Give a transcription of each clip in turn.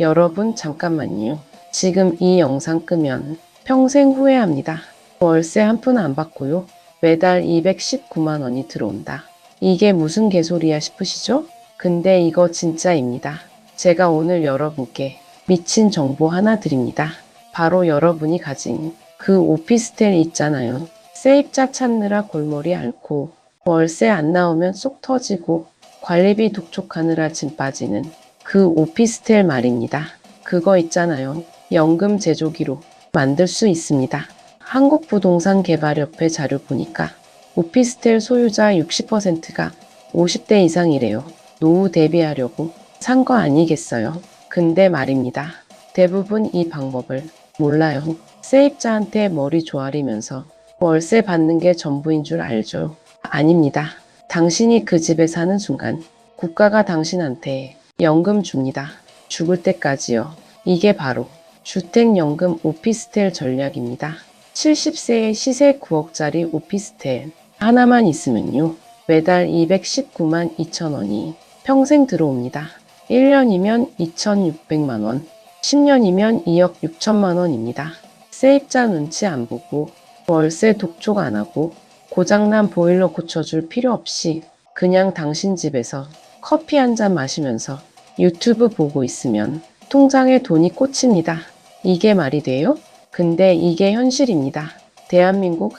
여러분 잠깐만요. 지금 이 영상 끄면 평생 후회합니다. 월세 한 푼 안 받고요. 매달 219만 원이 들어온다. 이게 무슨 개소리야 싶으시죠? 근데 이거 진짜입니다. 제가 오늘 여러분께 미친 정보 하나 드립니다. 바로 여러분이 가진 그 오피스텔 있잖아요. 세입자 찾느라 골머리 앓고 월세 안 나오면 쏙 터지고 관리비 독촉하느라 짐 빠지는 그 오피스텔 말입니다. 그거 있잖아요. 연금 제조기로 만들 수 있습니다. 한국부동산개발협회 자료 보니까 오피스텔 소유자 60%가 50대 이상이래요. 노후 대비하려고 산 거 아니겠어요? 근데 말입니다. 대부분 이 방법을 몰라요. 세입자한테 머리 조아리면서 월세 받는 게 전부인 줄 알죠? 아닙니다. 당신이 그 집에 사는 순간 국가가 당신한테 연금 줍니다. 죽을 때까지요. 이게 바로 주택연금 오피스텔 전략입니다. 70세에 시세 9억짜리 오피스텔 하나만 있으면요. 매달 219만 2천 원이 평생 들어옵니다. 1년이면 2,600만 원, 10년이면 2억 6천만 원입니다. 세입자 눈치 안 보고 월세 독촉 안 하고 고장난 보일러 고쳐줄 필요 없이 그냥 당신 집에서 커피 한 잔 마시면서 유튜브 보고 있으면 통장에 돈이 꽂힙니다. 이게 말이 돼요? 근데 이게 현실입니다. 대한민국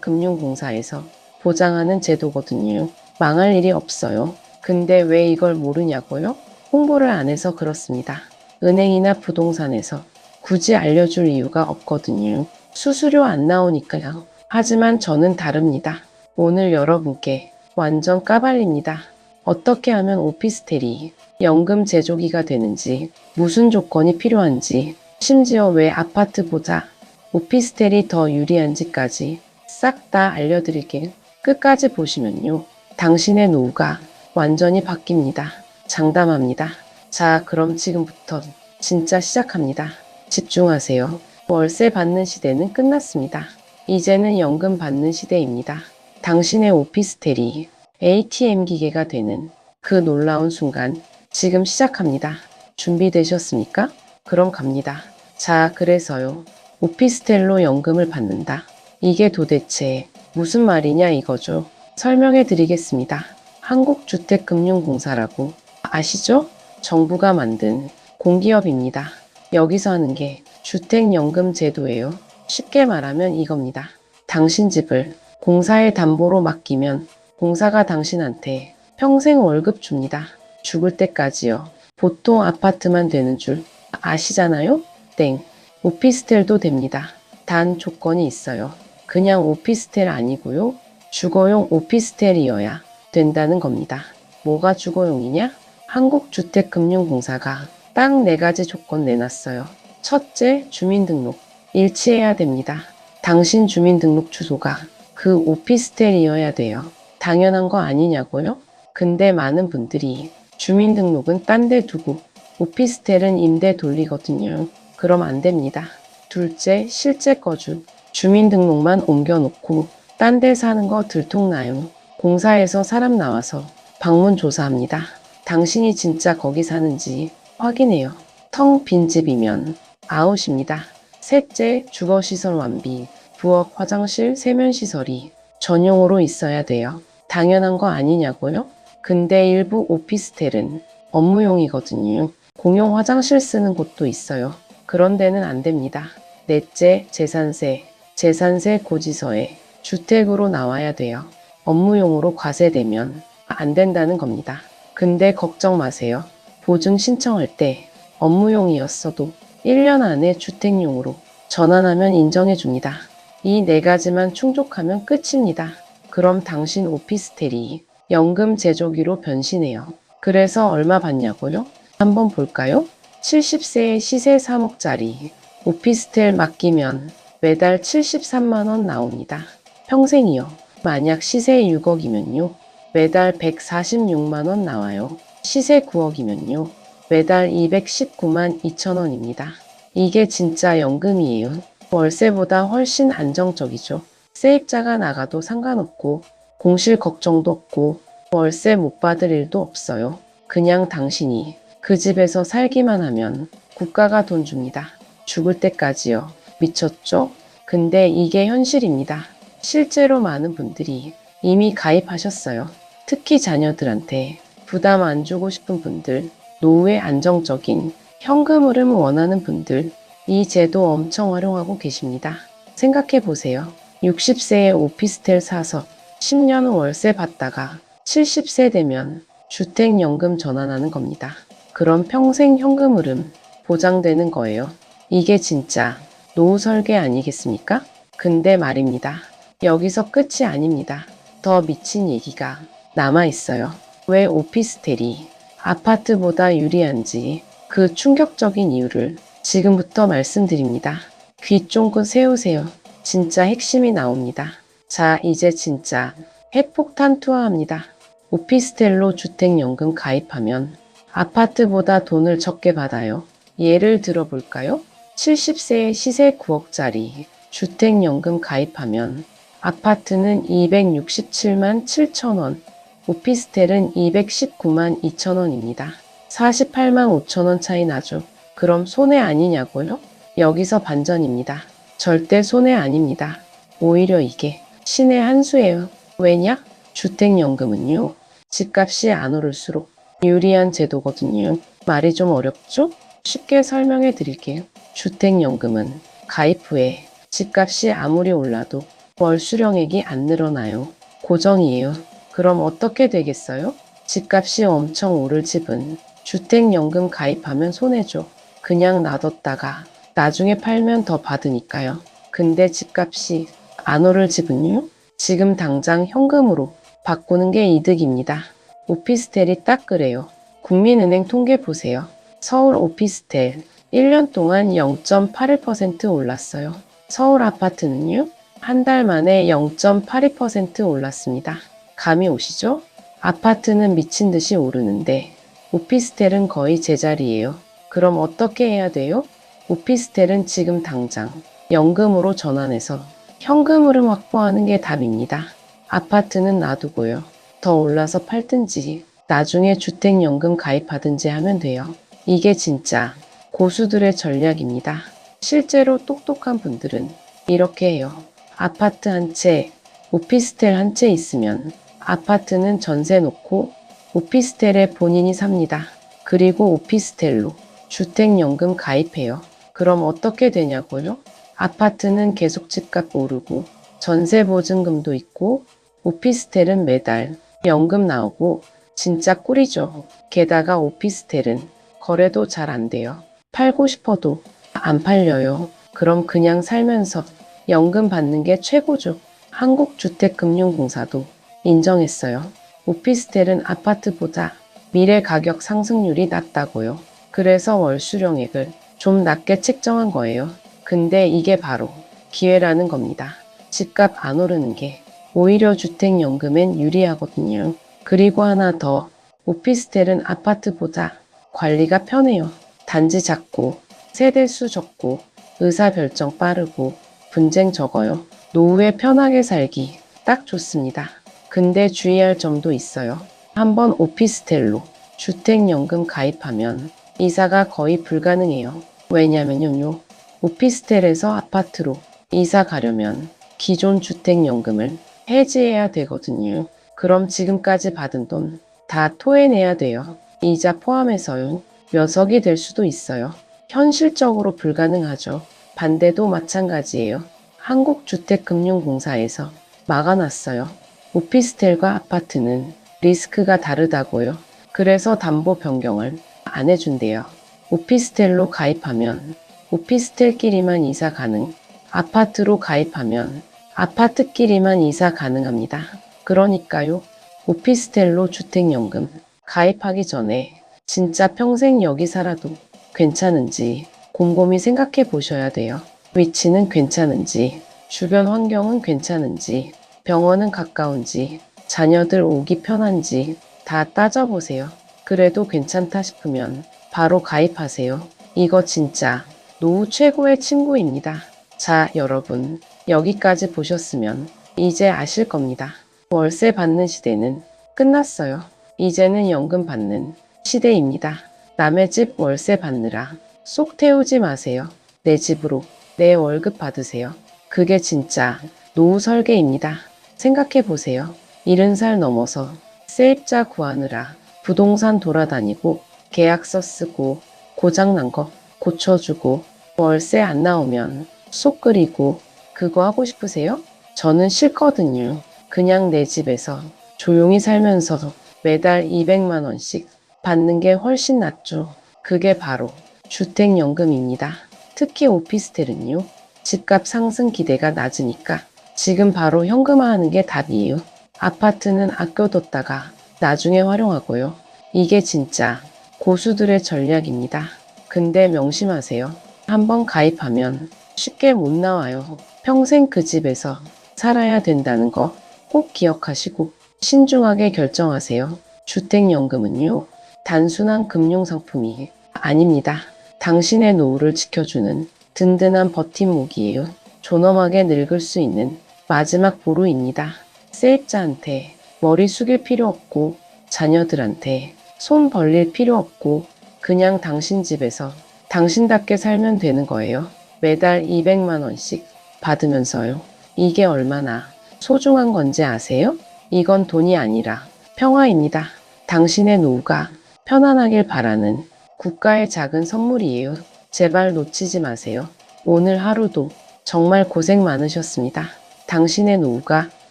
한국주택금융공사에서 보장하는 제도거든요. 망할 일이 없어요. 근데 왜 이걸 모르냐고요? 홍보를 안 해서 그렇습니다. 은행이나 부동산에서 굳이 알려줄 이유가 없거든요. 수수료 안 나오니까요. 하지만 저는 다릅니다. 오늘 여러분께 완전 까발립니다. 어떻게 하면 오피스텔이 연금 제조기가 되는지, 무슨 조건이 필요한지, 심지어 왜 아파트보다 오피스텔이 더 유리한지까지 싹 다 알려드릴게요. 끝까지 보시면요. 당신의 노후가 완전히 바뀝니다. 장담합니다. 자, 그럼 지금부터 진짜 시작합니다. 집중하세요. 월세 받는 시대는 끝났습니다. 이제는 연금 받는 시대입니다. 당신의 오피스텔이 ATM 기계가 되는 그 놀라운 순간 지금 시작합니다. 준비되셨습니까? 그럼 갑니다. 자, 그래서요. 오피스텔로 연금을 받는다. 이게 도대체 무슨 말이냐 이거죠. 설명해 드리겠습니다. 한국주택금융공사라고 아시죠? 정부가 만든 공기업입니다. 여기서 하는 게 주택연금 제도예요. 쉽게 말하면 이겁니다. 당신 집을 공사의 담보로 맡기면 공사가 당신한테 평생 월급 줍니다. 죽을 때까지요. 보통 아파트만 되는 줄 아시잖아요? 땡. 오피스텔도 됩니다. 단 조건이 있어요. 그냥 오피스텔 아니고요. 주거용 오피스텔이어야 된다는 겁니다. 뭐가 주거용이냐? 한국주택금융공사가 딱 4가지 조건 내놨어요. 첫째, 주민등록. 일치해야 됩니다. 당신 주민등록 주소가 그 오피스텔이어야 돼요. 당연한 거 아니냐고요? 근데 많은 분들이 주민등록은 딴 데 두고 오피스텔은 임대 돌리거든요. 그럼 안 됩니다. 둘째, 실제 거주. 주민등록만 옮겨놓고 딴 데 사는 거 들통나요. 공사에서 사람 나와서 방문 조사합니다. 당신이 진짜 거기 사는지 확인해요. 텅 빈 집이면 아웃입니다. 셋째, 주거시설 완비. 부엌, 화장실, 세면시설이 전용으로 있어야 돼요. 당연한 거 아니냐고요? 근데 일부 오피스텔은 업무용이거든요. 공용 화장실 쓰는 곳도 있어요. 그런 데는 안 됩니다. 넷째, 재산세. 재산세 고지서에 주택으로 나와야 돼요. 업무용으로 과세되면 안 된다는 겁니다. 근데 걱정 마세요. 보증 신청할 때 업무용이었어도 1년 안에 주택용으로 전환하면 인정해 줍니다. 이 4가지만 충족하면 끝입니다. 그럼 당신 오피스텔이 연금 제조기로 변신해요. 그래서 얼마 받냐고요? 한번 볼까요? 70세에 시세 3억짜리 오피스텔 맡기면 매달 73만 원 나옵니다. 평생이요. 만약 시세 6억이면요. 매달 146만 원 나와요. 시세 9억이면요. 매달 219만 2천 원입니다. 이게 진짜 연금이에요. 월세보다 훨씬 안정적이죠. 세입자가 나가도 상관없고 공실 걱정도 없고 월세 못 받을 일도 없어요. 그냥 당신이 그 집에서 살기만 하면 국가가 돈 줍니다. 죽을 때까지요. 미쳤죠? 근데 이게 현실입니다. 실제로 많은 분들이 이미 가입하셨어요. 특히 자녀들한테 부담 안 주고 싶은 분들, 노후에 안정적인 현금 흐름을 원하는 분들, 이 제도 엄청 활용하고 계십니다. 생각해 보세요. 60세에 오피스텔 사서 10년은 월세 받다가 70세 되면 주택연금 전환하는 겁니다. 그럼 평생 현금 흐름 보장되는 거예요. 이게 진짜 노후 설계 아니겠습니까? 근데 말입니다. 여기서 끝이 아닙니다. 더 미친 얘기가 남아 있어요. 왜 오피스텔이 아파트보다 유리한지 그 충격적인 이유를 지금부터 말씀드립니다. 귀 쫑긋 세우세요. 진짜 핵심이 나옵니다. 자, 이제 진짜 핵폭탄 투하합니다. 오피스텔로 주택연금 가입하면 아파트보다 돈을 적게 받아요. 예를 들어 볼까요? 70세에 시세 9억짜리 주택연금 가입하면 아파트는 267만 7천 원, 오피스텔은 219만 2천 원입니다. 48만 5천 원 차이 나죠. 그럼 손해 아니냐고요? 여기서 반전입니다. 절대 손해 아닙니다. 오히려 이게 신의 한 수예요. 왜냐? 주택연금은요. 집값이 안 오를수록 유리한 제도거든요. 말이 좀 어렵죠? 쉽게 설명해 드릴게요. 주택연금은 가입 후에 집값이 아무리 올라도 월 수령액이 안 늘어나요. 고정이에요. 그럼 어떻게 되겠어요? 집값이 엄청 오를 집은 주택연금 가입하면 손해죠. 그냥 놔뒀다가 나중에 팔면 더 받으니까요. 근데 집값이 안 오를 집은요? 지금 당장 현금으로 바꾸는 게 이득입니다. 오피스텔이 딱 그래요. 국민은행 통계 보세요. 서울 오피스텔 1년 동안 0.81% 올랐어요. 서울 아파트는요? 한 달 만에 0.82% 올랐습니다. 감이 오시죠? 아파트는 미친 듯이 오르는데 오피스텔은 거의 제자리예요. 그럼 어떻게 해야 돼요? 오피스텔은 지금 당장 연금으로 전환해서 현금 흐름 확보하는 게 답입니다. 아파트는 놔두고요. 더 올라서 팔든지 나중에 주택연금 가입하든지 하면 돼요. 이게 진짜 고수들의 전략입니다. 실제로 똑똑한 분들은 이렇게 해요. 아파트 한 채, 오피스텔 한 채 있으면 아파트는 전세 놓고 오피스텔에 본인이 삽니다. 그리고 오피스텔로 주택연금 가입해요. 그럼 어떻게 되냐고요? 아파트는 계속 집값 오르고 전세 보증금도 있고 오피스텔은 매달 연금 나오고 진짜 꿀이죠. 게다가 오피스텔은 거래도 잘 안 돼요. 팔고 싶어도 안 팔려요. 그럼 그냥 살면서 연금 받는 게 최고죠. 한국주택금융공사도 인정했어요. 오피스텔은 아파트보다 미래 가격 상승률이 낮다고요. 그래서 월 수령액을 좀 낮게 책정한 거예요. 근데 이게 바로 기회라는 겁니다. 집값 안 오르는 게 오히려 주택연금엔 유리하거든요. 그리고 하나 더, 오피스텔은 아파트보다 관리가 편해요. 단지 작고 세대수 적고 의사결정 빠르고 분쟁 적어요. 노후에 편하게 살기 딱 좋습니다. 근데 주의할 점도 있어요. 한번 오피스텔로 주택연금 가입하면 이사가 거의 불가능해요. 왜냐면요. 오피스텔에서 아파트로 이사 가려면 기존 주택연금을 해지해야 되거든요. 그럼 지금까지 받은 돈 다 토해내야 돼요. 이자 포함해서요. 몇 억이 될 수도 있어요. 현실적으로 불가능하죠. 반대도 마찬가지예요. 한국주택금융공사에서 막아놨어요. 오피스텔과 아파트는 리스크가 다르다고요. 그래서 담보 변경을 안 해준대요. 오피스텔로 가입하면 오피스텔끼리만 이사 가능, 아파트로 가입하면 아파트끼리만 이사 가능합니다. 그러니까요. 오피스텔로 주택연금 가입하기 전에 진짜 평생 여기 살아도 괜찮은지 곰곰이 생각해 보셔야 돼요. 위치는 괜찮은지, 주변 환경은 괜찮은지, 병원은 가까운지, 자녀들 오기 편한지 다 따져보세요. 그래도 괜찮다 싶으면 바로 가입하세요. 이거 진짜 노후 최고의 친구입니다. 자, 여러분, 여기까지 보셨으면 이제 아실 겁니다. 월세 받는 시대는 끝났어요. 이제는 연금 받는 시대입니다. 남의 집 월세 받느라 쏙 태우지 마세요. 내 집으로 내 월급 받으세요. 그게 진짜 노후 설계입니다. 생각해 보세요. 70살 넘어서 세입자 구하느라 부동산 돌아다니고 계약서 쓰고 고장난 거 고쳐주고 월세 안 나오면 속 끓이고 그거 하고 싶으세요? 저는 싫거든요. 그냥 내 집에서 조용히 살면서 매달 200만 원씩 받는 게 훨씬 낫죠. 그게 바로 주택연금입니다. 특히 오피스텔은요. 집값 상승 기대가 낮으니까 지금 바로 현금화하는 게 답이에요. 아파트는 아껴뒀다가 나중에 활용하고요. 이게 진짜 고수들의 전략입니다. 근데 명심하세요. 한번 가입하면 쉽게 못 나와요. 평생 그 집에서 살아야 된다는 거 꼭 기억하시고 신중하게 결정하세요. 주택연금은요, 단순한 금융상품이 아닙니다. 당신의 노후를 지켜주는 든든한 버팀목이에요. 존엄하게 늙을 수 있는 마지막 보루입니다. 세입자한테 머리 숙일 필요 없고 자녀들한테 손 벌릴 필요 없고 그냥 당신 집에서 당신답게 살면 되는 거예요. 매달 200만 원씩 받으면서요. 이게 얼마나 소중한 건지 아세요? 이건 돈이 아니라 평화입니다. 당신의 노후가 편안하길 바라는 국가의 작은 선물이에요. 제발 놓치지 마세요. 오늘 하루도 정말 고생 많으셨습니다. 당신의 노후가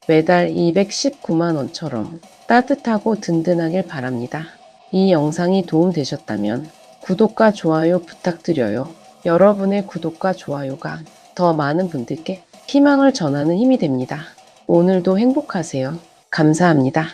매달 219만 원처럼 따뜻하고 든든하길 바랍니다. 이 영상이 도움되셨다면 구독과 좋아요 부탁드려요. 여러분의 구독과 좋아요가 더 많은 분들께 희망을 전하는 힘이 됩니다. 오늘도 행복하세요. 감사합니다.